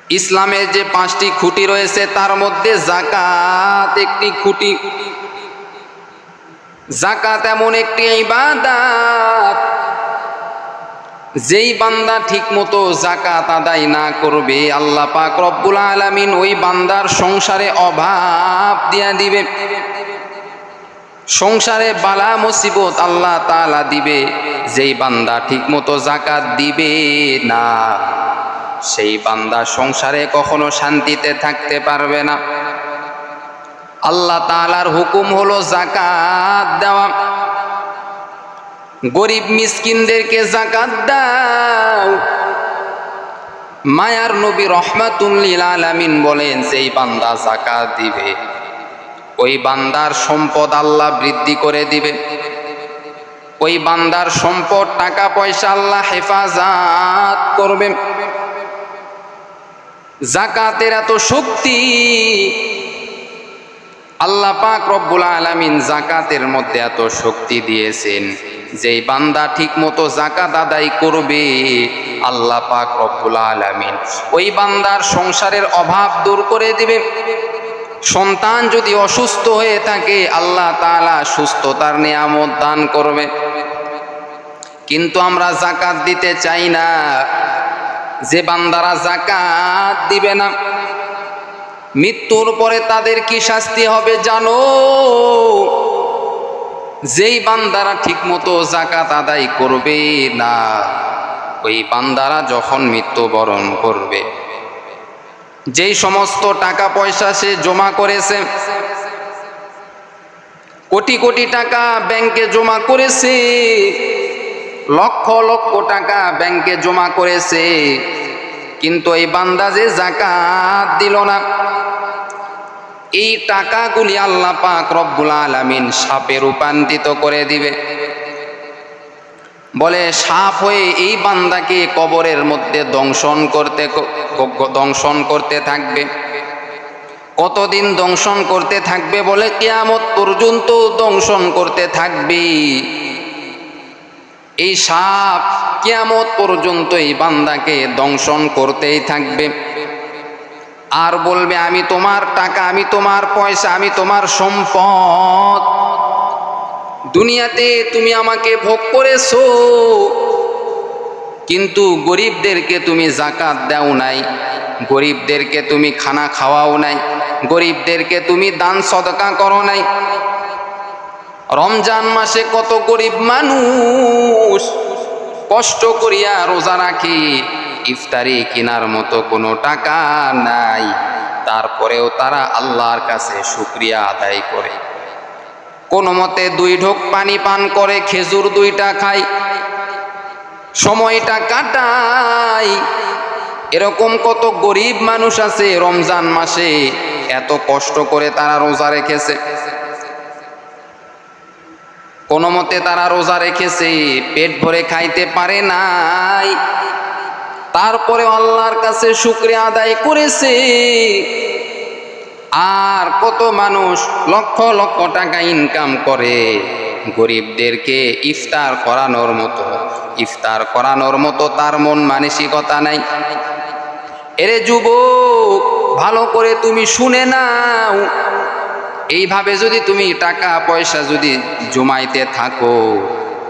ইসলামের যে 5টি খুঁটি রয়েছে তার মধ্যে যাকাত একটি খুঁটি। যাকাত এমন একটি ইবাদত, যেই বান্দা ঠিকমতো যাকাত আদায় না করবে আল্লাহ পাক রব্বুল আলামিন ওই বান্দার সংসারে অভাব দিয়া দিবে, সংসারে বালা মুসিবত আল্লাহ তাআলা দিবে। যেই বান্দা ঠিকমতো যাকাত দিবে না সেই বান্দা সংসারে কখনো শান্তিতে থাকতে পারবে না। আল্লাহ তাআলার হুকুম হলো যাকাত দেওয়া। গরিব মিসকিনদেরকে যাকাত দাও। মায়ার নবী রহমাতুল লিল আলামিন বলেন, যেই বান্দা যাকাত দিবে ওই বান্দার সম্পদ আল্লাহ বৃদ্ধি করে দিবে, ওই বান্দার সম্পদ টাকা পয়সা আল্লাহ হেফাজত করবে। যাকাতের এত শক্তি, আল্লাহ পাক রব্বুল আলামিন যাকাতের মধ্যে এত শক্তি দিয়েছেন, যেই বান্দা ঠিকমতো যাকাত আদায় করবে আল্লাহ পাক রব্বুল আলামিন ওই বান্দার সংসারের অভাব দূর করে দিবে। সন্তান যদি অসুস্থ হয়ে থাকে আল্লাহ তাআলা সুস্থতার নিয়ামত দান করবে। কিন্তু আমরা যাকাত দিতে চাই না। যে বান্দারা যাকাত দিবে না মৃত্যুর পরে তাদের কি শাস্তি হবে জানো? যেই বান্দারা ঠিকমতো যাকাত আদায় করবে না ওই বান্দারা যখন মৃত্যুবরণ করবে, যেই সমস্ত টাকা পয়সা সে জমা করেছে, কোটি কোটি টাকা ব্যাংকে জমা করেছে, লক্ষ লক্ষ টাকা ব্যাংকে জমা করেছে, কিন্তু এই বান্দা যে যাকাত দিল না, এই টাকাগুলি আল্লাহ পাক রব্বুল আলামিন সাপে রূপান্তরিত করে দিবে। বলে সাপ হয়ে এই বান্দাকে কবরের মধ্যে দংশন করতে থাকবে। কতদিন দংশন করতে থাকবে? বলে কিয়ামত পর্যন্ত দংশন করতে থাকবে। এই সাপ কিয়ামত পর্যন্ত এই বান্দাকে দংশন করতেই থাকবে। আর বলবে, আমি তোমার টাকা, আমি তোমার পয়সা, আমি তোমার সম্পদ, দুনিয়াতে তুমি আমাকে ভোগ করেছো, কিন্তু গরিবদেরকে তুমি যাকাত দাও নাই, গরিবদেরকে তুমি খানা খাওয়াও নাই, গরিবদেরকে তুমি দান সদকা করো নাই। রমজান মাসে কত গরিব মানুষ কষ্ট করিয়া রোজা রাখে, ইফতারি কেনার মতো কোনো টাকা নাই, তারপরেও তারা আল্লাহর কাছে শুকরিয়া আদায় করে, কোনো মতে 2 ঢোক পানি পান করে, খেজুর 2টা খায়, সময়টা কাটায়। এরকম কত গরিব মানুষ আছে রমজান মাসে এত কষ্ট করে তারা রোজা রেখেছে, কোনো মতে তারা রোজা রেখেছে, পেট ভরে খাইতে পারে নাই, তারপরে আল্লাহর কাছে শুকরিয়া আদায় করেছে। আর কত মানুষ লক্ষ লক্ষ টাকা ইনকাম করে, গরিবদেরকে ইফতার করানোর মতো তার মন মানসিকতা নাই। এরে যুবক, ভালো করে তুমি শুনে নাও, এইভাবে যদি তুমি টাকা পয়সা যদি জমাইতে থাকো,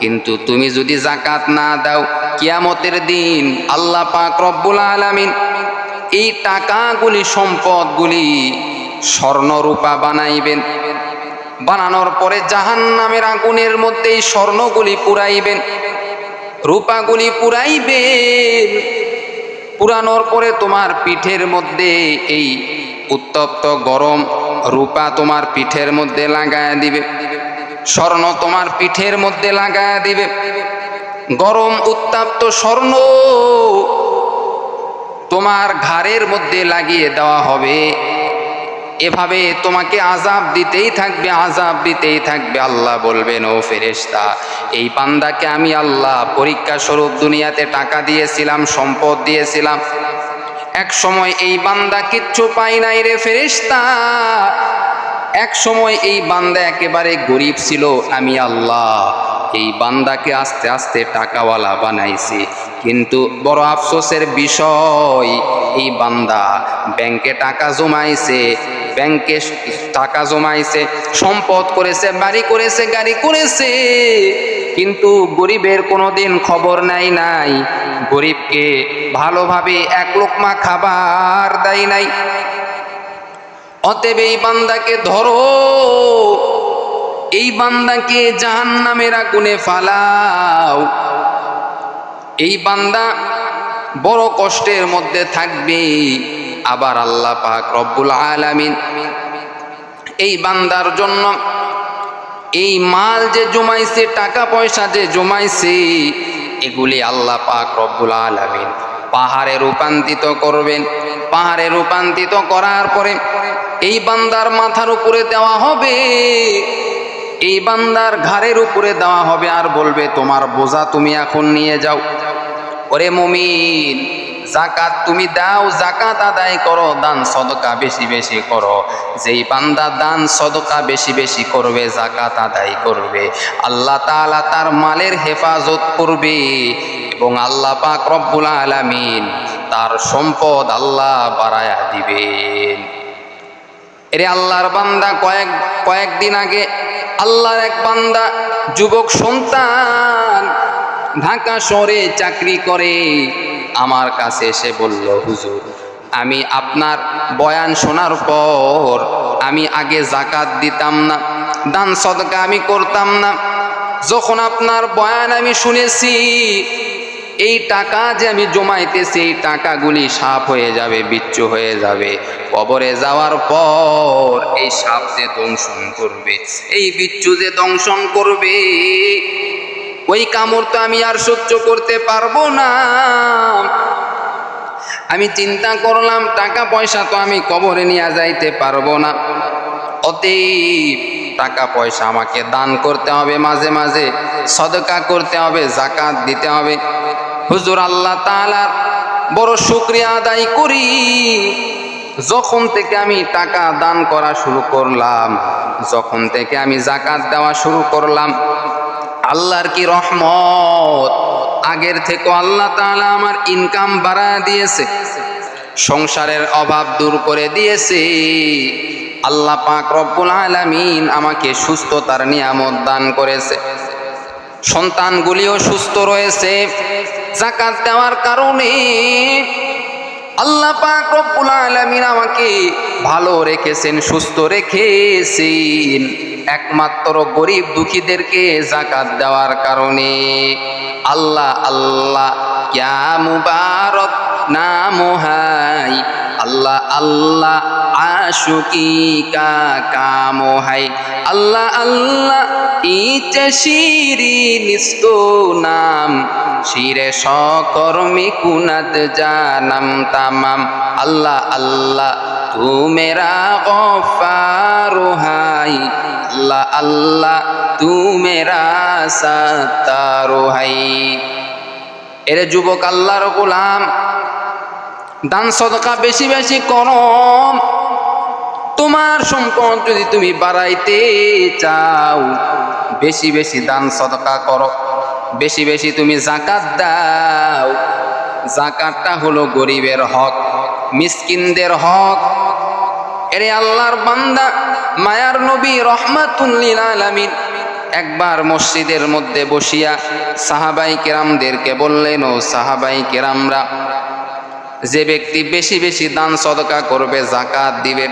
কিন্তু তুমি যদি যাকাত না দাও, কিয়ামতের দিন আল্লাহ পাক রব্বুল আলামিন এই টাকাগুলি, সম্পদগুলি স্বর্ণ রূপা বানাইবেন। বানানোর পরে জাহান্নামের আগুনের মধ্যে এই স্বর্ণগুলি পুরাইবেন, রূপাগুলি পুরাইবেন। পুরানোর পরে তোমার পিঠের মধ্যে এই উত্তপ্ত গরম রূপা তোমার পিঠের মধ্যে লাগায়া দিবে, স্বর্ণ তোমার পিঠের মধ্যে লাগায়া দিবে, গরম উত্তপ্ত স্বর্ণ তোমার ঘাড়ের মধ্যে লাগিয়ে দেওয়া হবে। এভাবে তোমাকে আযাব দিতেই থাকবে, আযাব দিতেই থাকবে। আল্লাহ বলবেন, ও ফেরেশতা, এই বান্দাকে আমি আল্লাহ পরীক্ষা স্বরূপ দুনিয়াতে টাকা দিয়েছিলাম, সম্পদ দিয়েছিলাম, এক সময় এই বান্দা কিচ্ছু পাই নাই রে ফেরেশতা, এক সময় এই বান্দা একেবারে গরিব ছিল, আমি আল্লাহ এই বান্দাকে আস্তে আস্তে টাকাওয়ালা বানাইছি। কিন্তু বড় আফসোসের বিষয়, এই বান্দা ব্যাংকে টাকা জমাইছে, ব্যাংকে টাকা জমাইছে, সম্পদ করেছে, বাড়ি করেছে, গাড়ি করেছে, কিন্তু গরিবের কোনোদিন খবর নাই, গরিবকে ভালোভাবে এক লোকমা খাবার দেয় নাই। অতএব এই বান্দাকে ধরো, এই বান্দাকে জাহান্নামের আগুনে ফালাও। এই বান্দা বড় কষ্টের মধ্যে থাকবে। আবার আল্লাহ পাক রব্বুল আলামিন এই বান্দার জন্য এই মাল যে জমাইছে, টাকা পয়সা যে জমাইছে, এগুলি আল্লাহ পাক রব্বুল আলামিন পাহাড়ে রূপান্তরিত করবেন। পাহাড়ে রূপান্তরিত করার পরে এই বান্দার মাথার উপরে দেওয়া হবে, এই বান্দার ঘাড়ের উপরে দেওয়া হবে, আর বলবে তোমার বোঝা তুমি এখন নিয়ে যাও। ওরে মুমিন, যাকাত তুমি দাও, যাকাত আদায় করো, দান সদকা বেশি বেশি করো। যেই বান্দা দান সদকা বেশি বেশি করবে, যাকাত আদায় করবে, আল্লাহ তাআলা তার মালের হেফাজত করবে এবং আল্লাহ পাক রব্বুল আলামিন তার সম্পদ আল্লাহ বাড়ায়া দিবেন। এরে আল্লাহর বান্দা, কয়েকদিন আগে আল্লাহর এক বান্দা, যুবক সন্তান, ঢাকা শহরে চাকরি করে, আমার কাছে এসে বলল, হুজুর আমি আপনার বয়ান শোনার পর আমি আগে যাকাত দিতাম না, দান সদকা আমি করতাম না। যখন আপনার বয়ান আমি শুনেছি, এই টাকা যে আমি জমাইতেছি, এই টাকাগুলি সাপ হয়ে যাবে, বিচ্ছু হয়ে যাবে। কবরে যাওয়ার পর এই সাপ যে দংশন করবে, এই বিচ্ছু যে দংশন করবে, ওই কামড় তো আমি আর সহ্য করতে পারবো না। আমি চিন্তা করলাম, টাকা পয়সা তো আমি কবরে নিয়ে যাইতে পারবো না। অতএব টাকা পয়সা আমাকে দান করতে হবে, মাঝে মাঝে সদকা করতে হবে, যাকাত দিতে হবে। হুজুর আল্লাহ তাআলার বড় শুকরিয়া আদায় করি, যখন থেকে আমি টাকা দান করা শুরু করলাম, যখন থেকে আমি যাকাত দেওয়া শুরু করলাম, আল্লাহর কি রহমত, আগের থেকে আল্লাহ তাআলা আমার ইনকাম বাড়ায় দিয়েছে, সংসারের অভাব দূর করে দিয়েছে। আল্লাহ পাক রব্বুল আলামিন আমাকে সুস্থতার নিয়ামত দান করেছে, সন্তানগুলিও সুস্থ রয়েছে। যাকাত দেওয়ার কারণে আল্লাহ পাক রব্বুল আলামিন আমাকে ভালো রেখেছেন, সুস্থ রেখেছেন, একমাত্র গরিব দুঃখীদেরকে যাকাত দেওয়ার কারণে। আল্লাহ আল্লাহ ক্যা মুবারক নাম হাই, আল্লাহ আল্লাহ আশুকি কা কাম হাই, আল্লাহ আল্লাহ ইচে শিরি নিস্ত নাম, শিরে সকর্মী কুনাত জানাম তামাম। আল্লাহ আল্লাহ তু মেরা গফার হাই, আল্লাহ আল্লাহ তু মেরা সত্তার হাই। এরে যুবক আল্লাহর গোলাম, দান সদকা বেশি বেশি করো। তোমার সম্পদ যদি তুমি বাড়াইতে চাও, বেশি বেশি দান সদকা করো, বেশি বেশি তুমি যাকাত দাও। যাকাতটা হলো গরিবের হক, মিসকিনদের হক। এরে আল্লাহর বান্দা, মায়ার নবী রহমাতুল লিল আলামিন একবার মসজিদের মধ্যে বসিয়া সাহাবাই কেরামদেরকে বললেন, ও সাহাবাই কেরামরা, যে ব্যক্তি বেশি বেশি দান সদকা করবে, যাকাত দিবে,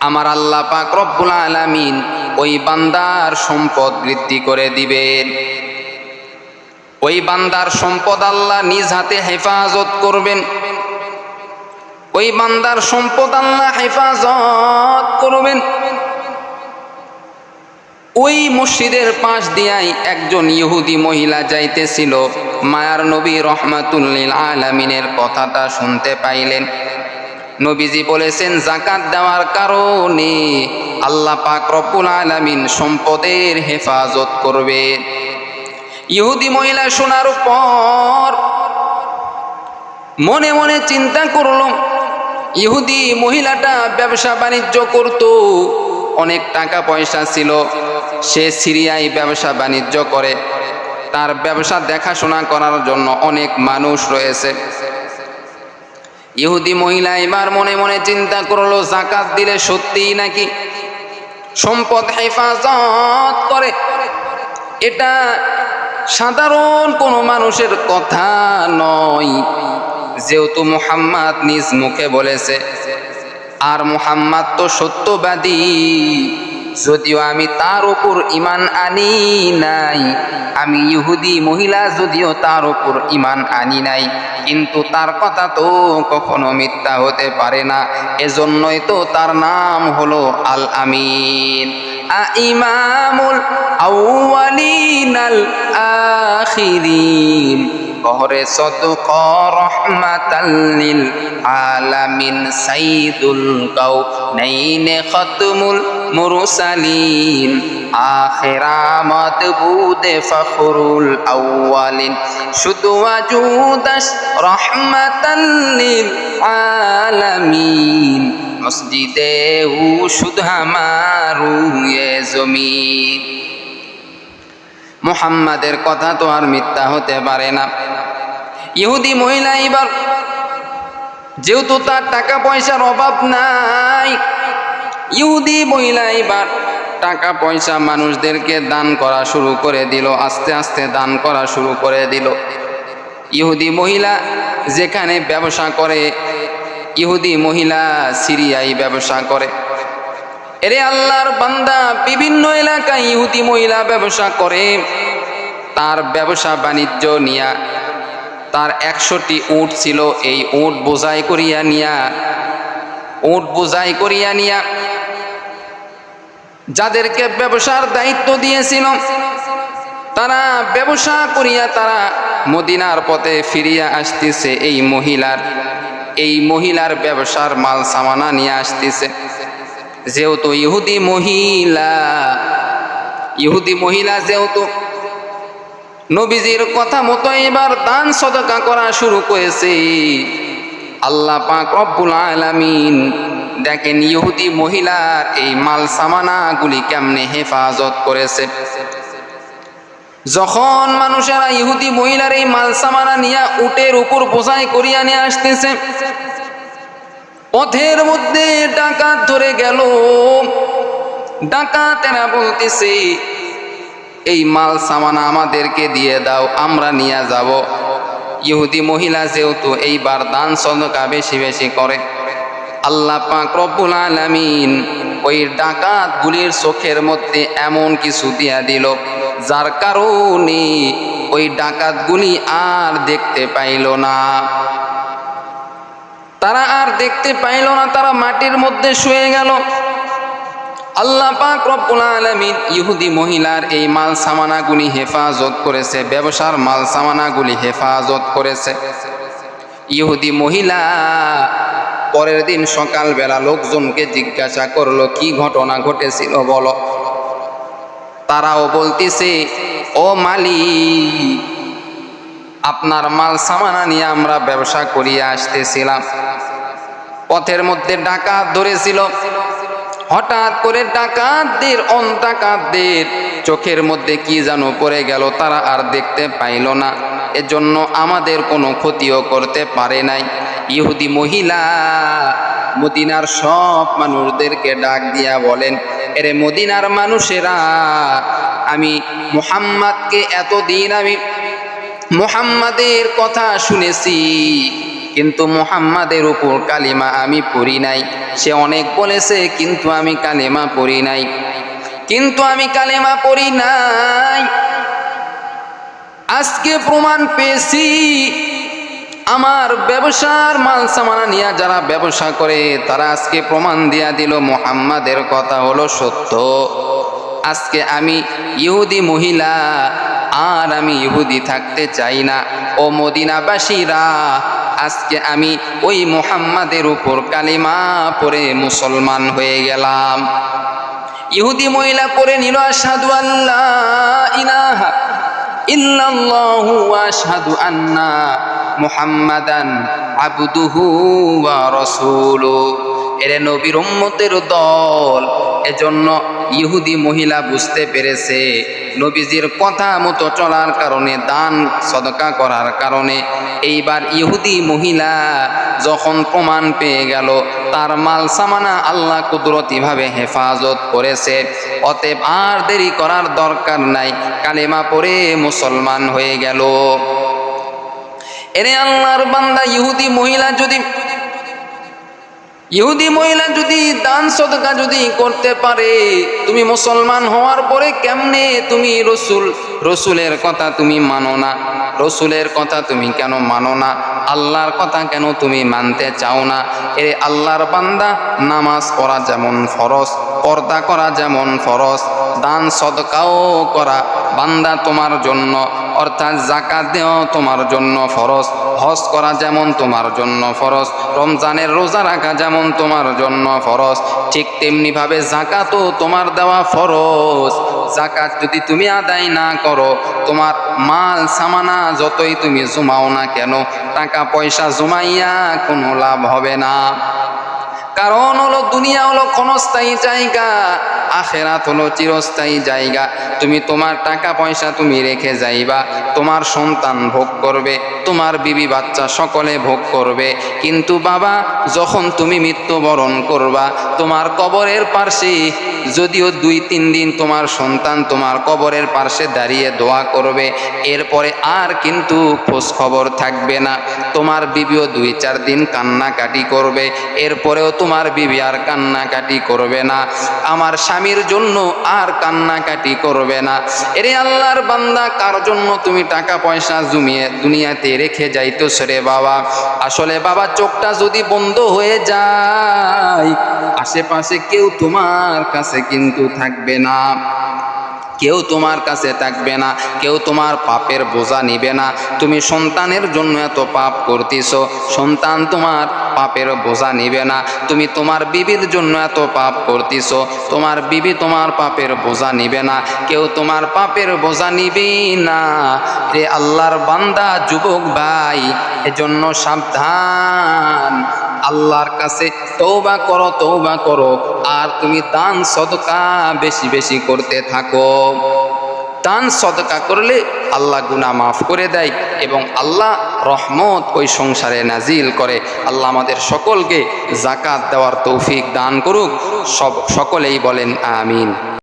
আমার আল্লাহ পাক রব্বুল আলামিন ওই বান্দার সম্পদ বৃদ্ধি করে দিবেন। ওই বান্দার সম্পদ আল্লাহ নিজ হাতে হেফাজত করবেন, ওই বান্দার সম্পদ আল্লাহ হেফাজত করবেন। ওই মসজিদের পাশ দিয়াই একজন ইহুদি মহিলা যাইতেছিল, মায়ার নবী রহমাতুল লিল আলামিনের কথাটা শুনতে পাইলেন। নবীজি বলেছেন, যাকাত দেওয়ার কারণে আল্লাহ পাক রব্বুল আলামিন সম্পদের হেফাজত করবে। ইহুদি মহিলা শোনার পর মনে মনে চিন্তা করল, ইহুদি মহিলাটা ব্যবসা বাণিজ্য করত, অনেক টাকা পয়সা ছিল, সে সিরিয়ায় ব্যবসা বাণিজ্য করে, তার ব্যবসা দেখাশোনা করার জন্য অনেক মানুষ রয়েছে। ইহুদি মহিলা এবার মনে মনে চিন্তা করলো, যাকাত দিলে সত্যিই নাকি সম্পদ হেফাজত করে? এটা সাধারণ কোনো মানুষের কথা নয়। যেহেতু মুহাম্মদ নিজ মুখে বলেছে, আর মুহাম্মদ তো সত্যবাদী, যদিও আমি তার উপর ঈমান আনি নাই, আমি ইহুদি মহিলা যদিও তার উপর ঈমান আনি নাই, কিন্তু তার কথা তো কখনো মিথ্যা হতে পারে না। এজন্যই তো তার নাম হলো আল আমিন, ইমামুল আউয়ালিন আল আখিরিন, বহরে সদক রহমাতাল লিল আলামিন, সাইয়্যিদুল কাউনাইন খতমুল মুরসালিন, আখিরা মাতবুদে ফখরুল আউয়ালিন, শুধু ওয়াজুদাস রহমাতাল লিল আলামিন, মসজিদে উ শুধু হামারু এ জমিন। মুহাম্মাদের কথা তো আর মিথ্যা হতে পারে না। ইহুদি মহিলা এবার, যেহেতু তার টাকা পয়সার অভাব নাই, ইহুদি মহিলা এবার টাকা পয়সা মানুষদেরকে দান করা শুরু করে দিল, আস্তে আস্তে দান করা শুরু করে দিল। ইহুদি মহিলা যেখানে ব্যবসা করে, ইহুদি মহিলা সিরিয়ায় ব্যবসা করে। এরে আল্লাহর বান্দা, বিভিন্ন এলাকায় ইহুদি মহিলা ব্যবসা করে। তার ব্যবসা বাণিজ্য নিয়া, তার 100টি উট ছিল, এই উট বোঝাই করিয়া নিয়া যাদেরকে ব্যবসার দায়িত্ব দিয়েছিল, তারা ব্যবসা করিয়া তারা মদিনার পথে ফিরিয়া আসতেছে। এই মহিলার ব্যবসার মাল সামানা নিয়ে আসতেছে। যেহেতু ইহুদি মহিলা যেহেতু নবীজির কথা মতো এবার দান সদকা করা শুরু করেছে, আল্লাহ পাক রব্বুল আলামিন দেখেন ইহুদি মহিলার এই মাল সামানাগুলি কেমনে হেফাজত করেছে। যখন মানুষেরা ইহুদি মহিলার এই মাল সামানা নিয়ে উটের উপর বোঝাই করিয়া নিয়ে আসতেছে, পথের মধ্যে ডাকাত ধরে গেল। ডাকাতেরা বলতেছে, এই মাল সামানা আমাদেরকে দিয়ে দাও, আমরা নিয়ে যাব। ইহুদি মহিলা যেহেতু এইবার দান সদকা বেশি বেশি করে, আল্লাহ পাক রব্বুল আলামিন ওই ডাকাতগুলির চোখের মধ্যে এমন কিছু দিয়া দিল, যার কারণে ওই ডাকাতগুলি আর দেখতে পাইল না। তারা মাটির মধ্যে শুয়ে গেল। আল্লাহ পাক রব্বুল আলামিন ইহুদি মহিলার এই মাল সামানাগুলি হেফাজত করেছে, ব্যবসার মাল সামানাগুলি হেফাজত করেছে। ইহুদি মহিলা পরের দিন সকালবেলা লোকজনকে জিজ্ঞাসা করলো, কি ঘটনা ঘটেছিল বলো। তারাও বলতেছে, ও মালিক, আপনার মাল সামানা নিয়ে আমরা ব্যবসা করিয়া আসতেছিলাম, পথের মধ্যে ডাকাত ধরেছিল। হঠাৎ করে ডাকাতদের চোখের মধ্যে কি যেন পড়ে গেল, তারা আর দেখতে পাইল না, এজন্য আমাদের কোনো ক্ষতিও করতে পারে নাই। ইহুদি মহিলা মদিনার সব মানুষদেরকে ডাক দিয়া বলেন, এরে মদিনার মানুষেরা, আমি মুহাম্মাদকে এতদিন আমি মুহাম্মাদের কথা শুনেছি, কিন্তু মুহাম্মাদের উপর কালিমা আমি পড়ি নাই। সে অনেক বলেছে, কিন্তু আমি কালিমা পড়ি নাই। আজকে প্রমাণ পেয়েছি, আমার ব্যবসার মাল সামানা নিয়ে যারা ব্যবসা করে, তারা আজকে প্রমাণ দিয়া দিল মুহাম্মাদের কথা হলো সত্য। আজকে আমি ইহুদি মহিলা, আর আমি ইহুদি থাকতে চাই না। ও মদিনাবাসীরা, আজকে আমি ওই মুহাম্মাদের উপর কালিমা পড়ে মুসলমান হয়ে গেলাম। ইহুদি মহিলা পড়ে নিল, আশহাদু আল্লা ইলাহা ইল্লাল্লাহু ওয়া আশহাদু আন্না মুহাম্মাদান আবদুহু ওয়া রাসূলুহু। এরে নবীর উম্মতের দল, এজন্য ইহুদি মহিলা বুঝতে পেরেছে নবীজির কথা মতো চলার কারণে, দান সদকা করার কারণে। এইবার ইহুদি মহিলা যখন প্রমাণ পেয়ে গেল তার মাল সামানা আল্লাহ কুদরতিভাবে হেফাজত করেছে, অতএব আর দেরি করার দরকার নাই, কালেমা পড়ে মুসলমান হয়ে গেল। এরে আল্লাহর বান্দা, ইহুদি মহিলা যদি দান সদকা যদি করতে পারে, তুমি মুসলমান হওয়ার পরে কেমনে তুমি রসুলের কথা তুমি মানো না? রসুলের কথা তুমি কেন মানো না? আল্লাহর কথা কেন তুমি মানতে চাও না? এ আল্লাহর বান্দা, নামাজ পড়া যেমন ফরজ, পর্দা করা যেমন ফরজ, দান সদকাও করা বান্দা তোমার জন্য, অর্থাৎ যাকাত দেওয়া তোমার জন্য ফরজ, হজ করা যেমন তোমার জন্য ফরজ, রমজানের রোজা রাখা যেমন তোমার জন্য ফরজ, ঠিক তেমনিভাবে যাকাতও তোমার দেওয়া ফরজ। যাকাত যদি তুমি আদায় না করো, তোমার মাল সামানা যতই তুমি জমাও না কেন, টাকা পয়সা জমাইয়া কোনো লাভ হবে না। কারণ হলো দুনিয়া হলো ক্ষণস্থায়ী জায়গা, আখেরাত হলো চিরস্থায়ী জায়গা। তুমি তোমার টাকা পয়সা তুমি রেখে যাইবা, তোমার সন্তান ভোগ করবে, তোমার বিবি বাচ্চা সকলে ভোগ করবে, কিন্তু বাবা যখন তুমি মৃত্যুবরণ করবা, তোমার কবরের পাশে যদিও 2-3 দিন তোমার সন্তান তোমার কবরের পাশে দাঁড়িয়ে দোয়া করবে, এরপরে আর কিন্তু খোঁজ খবর থাকবে না। তোমার বিবিও 2-4 দিন কান্নাকাটি করবে, এরপরেও তোমার বিবি আর কান্নাকাটি করবে না, আমার স্বামীর জন্য আর কান্নাকাটি করবে না। এরে আল্লাহর বান্দা, কার জন্য তুমি টাকা পয়সা জমিয়ে দুনিয়াতে রেখে যাইতেছ রে বাবা? আসলে বাবা, চোখটা যদি বন্ধ হয়ে যায়, আশেপাশে কেউ তোমার কাছে কিন্তু থাকবে না, কেউ তোমার কাছে থাকবে না, কেউ তোমার পাপের বোঝা নিবে না। তুমি সন্তানের জন্য এত পাপ করতেছ, সন্তান তোমার পাপের বোঝা নিবে না। তুমি তোমার বিবির জন্য এত পাপ করতেছ, তোমার বিবি তোমার পাপের বোঝা নিবে না, কেউ তোমার পাপের বোঝা নিবে না। রে আল্লাহর বান্দা, যুবক ভাই, এজন্য সাবধান, আল্লাহর কাছে তওবা করো, আর তুমি দান সদকা বেশি বেশি করতে থাকো। দান সদকা করলে আল্লাহ গুনাহ মাফ করে দেয় এবং আল্লাহ রহমত ওই সংসারে নাজিল করে। আল্লাহ আমাদের সকলকে যাকাত দেওয়ার তৌফিক দান করুক। সকলেই বলেন আমিন।